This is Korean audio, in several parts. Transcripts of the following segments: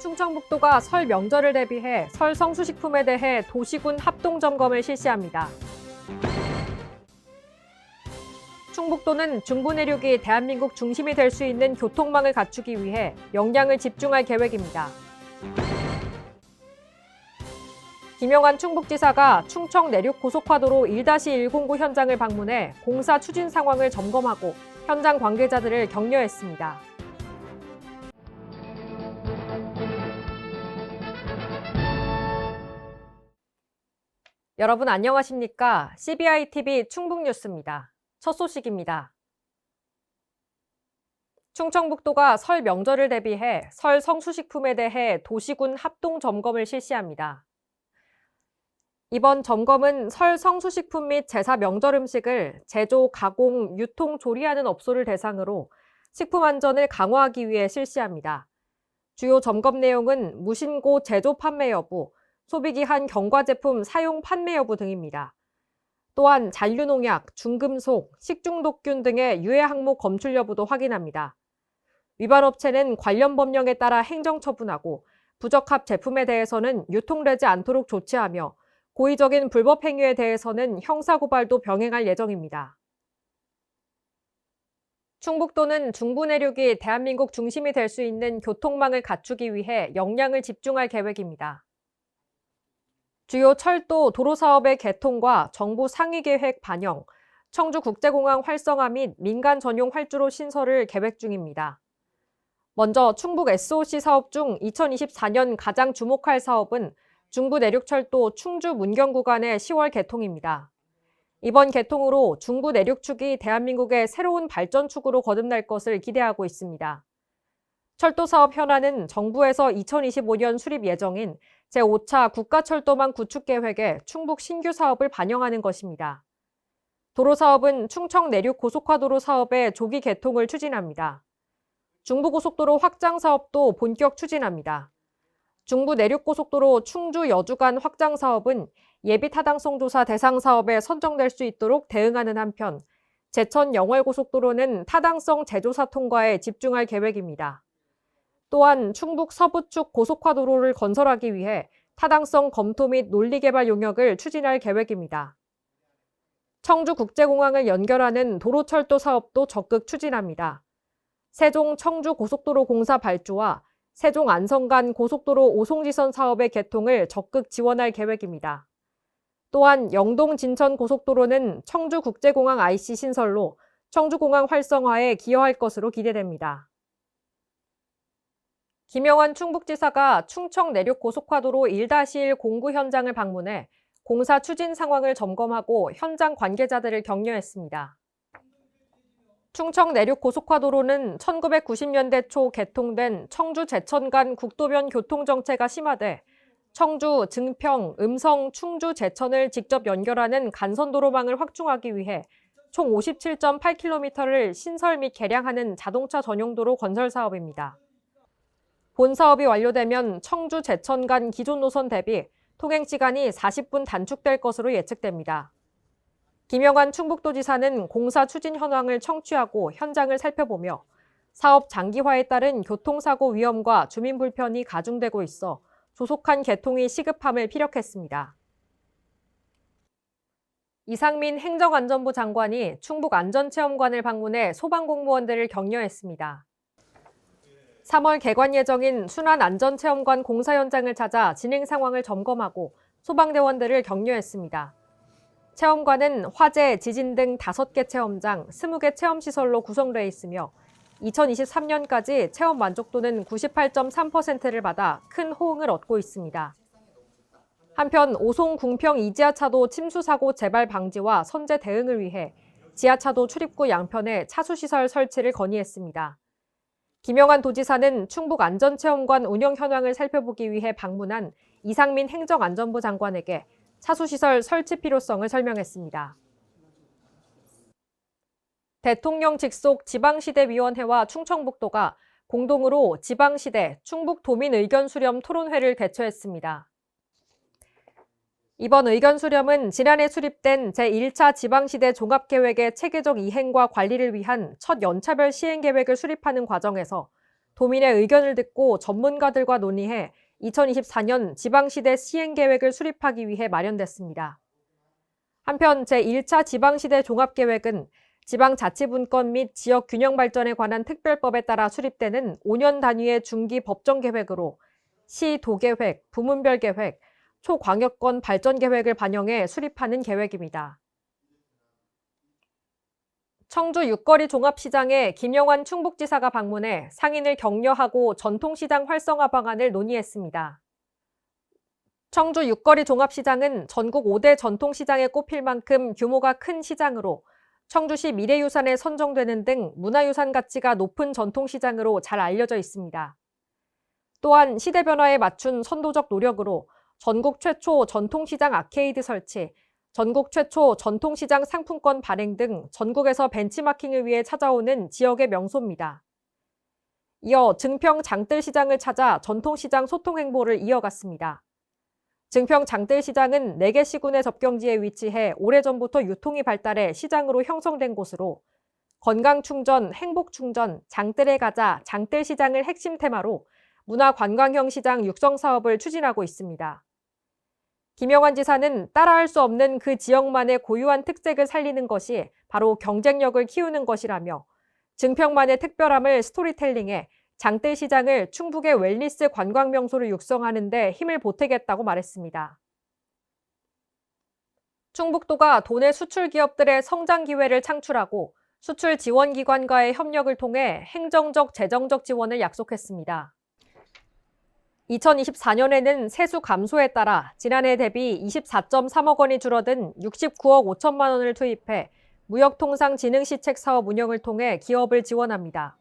충청북도가 설 명절을 대비해 설 성수식품에 대해 도시군 합동점검을 실시합니다. 충북도는 중부 내륙이 대한민국 중심이 될 수 있는 교통망을 갖추기 위해 역량을 집중할 계획입니다. 김영환 충북지사가 충청 내륙 고속화도로 1-109 현장을 방문해 공사 추진 상황을 점검하고 현장 관계자들을 격려했습니다. 여러분 안녕하십니까? CBI-TV 충북뉴스입니다. 첫 소식입니다. 충청북도가 설 명절을 대비해 설 성수식품에 대해 도시군 합동점검을 실시합니다. 이번 점검은 설 성수식품 및 제사 명절 음식을 제조, 가공, 유통, 조리하는 업소를 대상으로 식품 안전을 강화하기 위해 실시합니다. 주요 점검 내용은 무신고 제조 판매 여부, 소비기한 경과 제품 사용 판매 여부 등입니다. 또한 잔류농약, 중금속, 식중독균 등의 유해 항목 검출 여부도 확인합니다. 위반 업체는 관련 법령에 따라 행정처분하고 부적합 제품에 대해서는 유통되지 않도록 조치하며 고의적인 불법 행위에 대해서는 형사고발도 병행할 예정입니다. 충북도는 중부 내륙이 대한민국 중심이 될 수 있는 교통망을 갖추기 위해 역량을 집중할 계획입니다. 주요 철도, 도로 사업의 개통과 정부 상위 계획 반영, 청주국제공항 활성화 및 민간 전용 활주로 신설을 계획 중입니다. 먼저 충북 SOC 사업 중 2024년 가장 주목할 사업은 중부 내륙철도 충주 문경 구간의 10월 개통입니다. 이번 개통으로 중부 내륙축이 대한민국의 새로운 발전축으로 거듭날 것을 기대하고 있습니다. 철도 사업 현안은 정부에서 2025년 수립 예정인 제5차 국가철도망 구축 계획에 충북 신규 사업을 반영하는 것입니다. 도로 사업은 충청 내륙 고속화도로 사업의 조기 개통을 추진합니다. 중부고속도로 확장 사업도 본격 추진합니다. 중부 내륙고속도로 충주 여주 간 확장 사업은 예비 타당성 조사 대상 사업에 선정될 수 있도록 대응하는 한편, 제천 영월고속도로는 타당성 재조사 통과에 집중할 계획입니다. 또한 충북 서부축 고속화도로를 건설하기 위해 타당성 검토 및 논리개발 용역을 추진할 계획입니다. 청주국제공항을 연결하는 도로철도 사업도 적극 추진합니다. 세종 청주 고속도로 공사 발주와 세종 안성 간 고속도로 오송지선 사업의 개통을 적극 지원할 계획입니다. 또한 영동 진천 고속도로는 청주국제공항 IC 신설로 청주공항 활성화에 기여할 것으로 기대됩니다. 김영환 충북지사가 충청 내륙 고속화도로 1-1 공구 현장을 방문해 공사 추진 상황을 점검하고 현장 관계자들을 격려했습니다. 충청 내륙 고속화도로는 1990년대 초 개통된 청주 제천 간 국도변 교통정체가 심화돼 청주, 증평, 음성, 충주, 제천을 직접 연결하는 간선도로망을 확충하기 위해 총 57.8km를 신설 및 개량하는 자동차 전용도로 건설 사업입니다. 본 사업이 완료되면 청주, 제천 간 기존 노선 대비 통행시간이 40분 단축될 것으로 예측됩니다. 김영환 충북도지사는 공사 추진 현황을 청취하고 현장을 살펴보며 사업 장기화에 따른 교통사고 위험과 주민 불편이 가중되고 있어 조속한 개통이 시급함을 피력했습니다. 이상민 행정안전부 장관이 충북안전체험관을 방문해 소방공무원들을 격려했습니다. 3월 개관 예정인 순환안전체험관 공사 현장을 찾아 진행 상황을 점검하고 소방대원들을 격려했습니다. 체험관은 화재, 지진 등 5개 체험장, 20개 체험시설로 구성되어 있으며 2023년까지 체험 만족도는 98.3%를 받아 큰 호응을 얻고 있습니다. 한편 오송 궁평 2지하차도 침수 사고 재발 방지와 선제 대응을 위해 지하차도 출입구 양편에 차수시설 설치를 건의했습니다. 김영환 도지사는 충북안전체험관 운영 현황을 살펴보기 위해 방문한 이상민 행정안전부 장관에게 차수시설 설치 필요성을 설명했습니다. 대통령 직속 지방시대위원회와 충청북도가 공동으로 지방시대 충북도민의견 수렴 토론회를 개최했습니다. 이번 의견 수렴은 지난해 수립된 제1차 지방시대 종합계획의 체계적 이행과 관리를 위한 첫 연차별 시행계획을 수립하는 과정에서 도민의 의견을 듣고 전문가들과 논의해 2024년 지방시대 시행계획을 수립하기 위해 마련됐습니다. 한편 제1차 지방시대 종합계획은 지방자치분권 및 지역균형 발전에 관한 특별법에 따라 수립되는 5년 단위의 중기 법정계획으로 시 도계획, 부문별 계획, 초광역권 발전계획을 반영해 수립하는 계획입니다. 청주 육거리 종합시장에 김영환 충북지사가 방문해 상인을 격려하고 전통시장 활성화 방안을 논의했습니다. 청주 육거리 종합시장은 전국 5대 전통시장에 꼽힐 만큼 규모가 큰 시장으로 청주시 미래유산에 선정되는 등 문화유산 가치가 높은 전통시장으로 잘 알려져 있습니다. 또한 시대 변화에 맞춘 선도적 노력으로 전국 최초 전통시장 아케이드 설치, 전국 최초 전통시장 상품권 발행 등 전국에서 벤치마킹을 위해 찾아오는 지역의 명소입니다. 이어 증평 장뜰시장을 찾아 전통시장 소통 행보를 이어갔습니다. 증평 장뜰시장은 4개 시군의 접경지에 위치해 오래전부터 유통이 발달해 시장으로 형성된 곳으로 건강충전, 행복충전, 장뜰에 가자, 장뜰시장을 핵심 테마로 문화관광형 시장 육성 사업을 추진하고 있습니다. 김영환 지사는 따라할 수 없는 그 지역만의 고유한 특색을 살리는 것이 바로 경쟁력을 키우는 것이라며 증평만의 특별함을 스토리텔링해 장뜰시장을 충북의 웰니스 관광 명소로 육성하는 데 힘을 보태겠다고 말했습니다. 충북도가 도내 수출 기업들의 성장 기회를 창출하고 수출 지원 기관과의 협력을 통해 행정적, 재정적 지원을 약속했습니다. 2024년에는 세수 감소에 따라 지난해 대비 24.3억 원이 줄어든 69억 5천만 원을 투입해 무역통상진흥시책 사업 운영을 통해 기업을 지원합니다.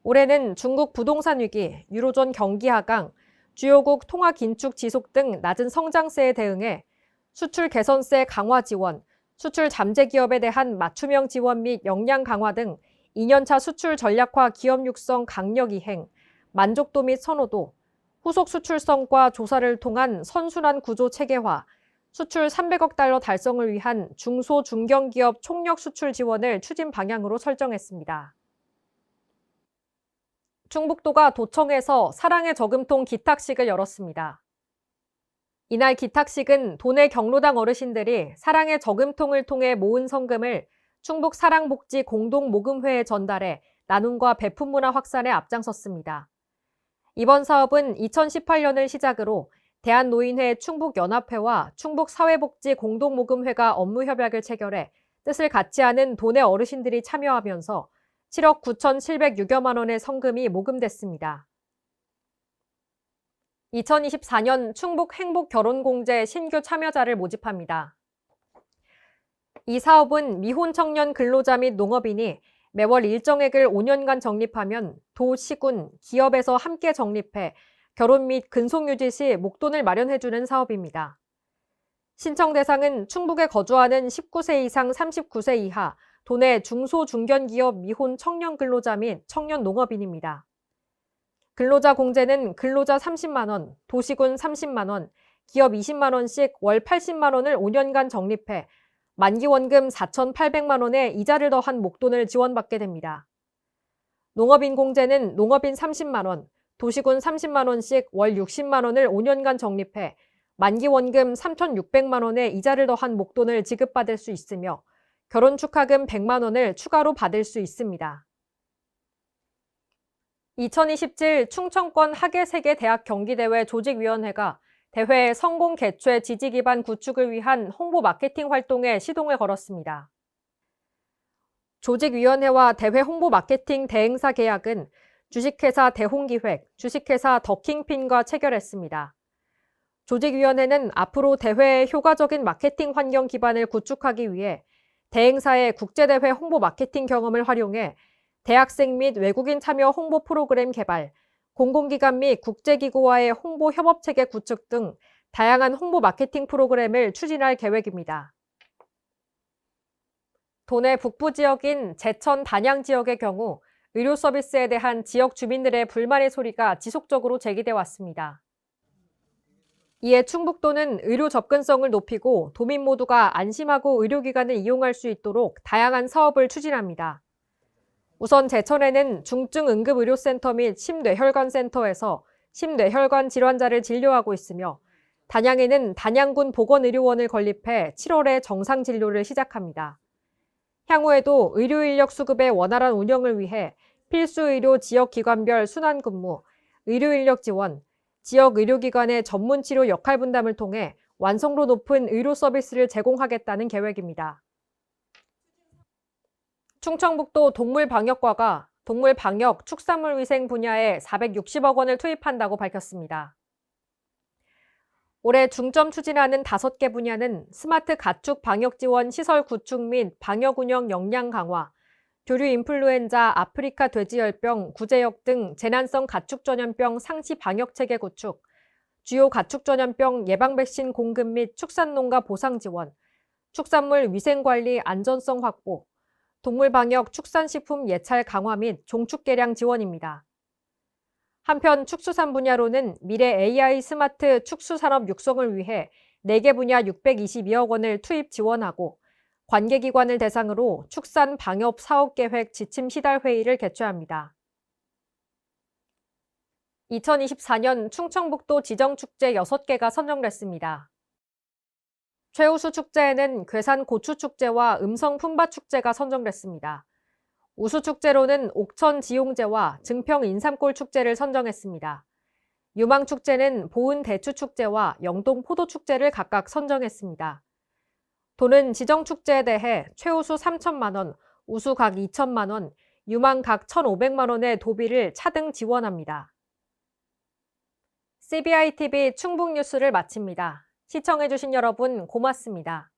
올해는 중국 부동산 위기, 유로존 경기 하강, 주요국 통화 긴축 지속 등 낮은 성장세에 대응해 수출 개선세 강화 지원, 수출 잠재 기업에 대한 맞춤형 지원 및 역량 강화 등 2년차 수출 전략화 기업 육성 강력 이행, 만족도 및 선호도, 후속 수출성과 조사를 통한 선순환 구조 체계화, 수출 300억 달러 달성을 위한 중소 중견기업 총력 수출 지원을 추진 방향으로 설정했습니다. 충북도가 도청에서 사랑의 저금통 기탁식을 열었습니다. 이날 기탁식은 도내 경로당 어르신들이 사랑의 저금통을 통해 모은 성금을 충북 사랑복지 공동모금회에 전달해 나눔과 배품 문화 확산에 앞장섰습니다. 이번 사업은 2018년을 시작으로 대한노인회 충북연합회와 충북사회복지 공동모금회가 업무협약을 체결해 뜻을 같이 하는 도내 어르신들이 참여하면서 7억 9,706여만 원의 성금이 모금됐습니다. 2024년 충북 행복결혼공제 신규 참여자를 모집합니다. 이 사업은 미혼 청년 근로자 및 농업인이 매월 일정액을 5년간 적립하면 도, 시군, 기업에서 함께 적립해 결혼 및 근속유지 시 목돈을 마련해주는 사업입니다. 신청 대상은 충북에 거주하는 19세 이상 39세 이하 도내 중소중견기업 미혼 청년 근로자 및 청년 농업인입니다. 근로자 공제는 근로자 30만 원, 도시군 30만 원, 기업 20만 원씩 월 80만 원을 5년간 적립해 만기원금 4,800만 원에 이자를 더한 목돈을 지원받게 됩니다. 농업인 공제는 농업인 30만 원, 도시군 30만 원씩 월 60만 원을 5년간 적립해 만기원금 3,600만 원에 이자를 더한 목돈을 지급받을 수 있으며 결혼 축하금 100만 원을 추가로 받을 수 있습니다. 2027 충청권 학예세계 대학 경기대회 조직위원회가 대회 성공 개최 지지 기반 구축을 위한 홍보 마케팅 활동에 시동을 걸었습니다. 조직위원회와 대회 홍보 마케팅 대행사 계약은 주식회사 대홍기획, 주식회사 더킹핀과 체결했습니다. 조직위원회는 앞으로 대회의 효과적인 마케팅 환경 기반을 구축하기 위해 대행사의 국제대회 홍보 마케팅 경험을 활용해 대학생 및 외국인 참여 홍보 프로그램 개발, 공공기관 및 국제기구와의 홍보 협업체계 구축 등 다양한 홍보 마케팅 프로그램을 추진할 계획입니다. 도내 북부 지역인 제천 단양 지역의 경우 의료 서비스에 대한 지역 주민들의 불만의 소리가 지속적으로 제기돼 왔습니다. 이에 충북도는 의료 접근성을 높이고 도민 모두가 안심하고 의료기관을 이용할 수 있도록 다양한 사업을 추진합니다. 우선 제천에는 중증응급의료센터 및 심뇌혈관센터에서 심뇌혈관 질환자를 진료하고 있으며 단양에는 단양군 보건의료원을 건립해 7월에 정상 진료를 시작합니다. 향후에도 의료 인력 수급의 원활한 운영을 위해 필수의료 지역기관별 순환근무, 의료 인력 지원, 지역 의료기관의 전문 치료 역할 분담을 통해 완성도 높은 의료 서비스를 제공하겠다는 계획입니다. 충청북도 동물방역과가 동물방역, 축산물위생 분야에 460억 원을 투입한다고 밝혔습니다. 올해 중점 추진하는 5개 분야는 스마트 가축 방역 지원 시설 구축 및 방역 운영 역량 강화, 조류 인플루엔자, 아프리카 돼지열병, 구제역 등 재난성 가축 전염병 상시 방역 체계 구축, 주요 가축 전염병 예방 백신 공급 및 축산농가 보상 지원, 축산물 위생 관리 안전성 확보, 동물 방역 축산식품 예찰 강화 및 종축 개량 지원입니다. 한편 축수산 분야로는 미래 AI 스마트 축수산업 육성을 위해 4개 분야 622억 원을 투입 지원하고 관계기관을 대상으로 축산 방역 사업계획 지침 시달 회의를 개최합니다. 2024년 충청북도 지정축제 6개가 선정됐습니다. 최우수 축제에는 괴산 고추축제와 음성 품바축제가 선정됐습니다. 우수축제로는 옥천 지용제와 증평 인삼골 축제를 선정했습니다. 유망축제는 보은 대추축제와 영동 포도축제를 각각 선정했습니다. 도는 지정축제에 대해 최우수 3천만 원, 우수 각 2천만 원, 유망 각 1,500만 원의 도비를 차등 지원합니다. CBI TV 충북 뉴스를 마칩니다. 시청해주신 여러분 고맙습니다.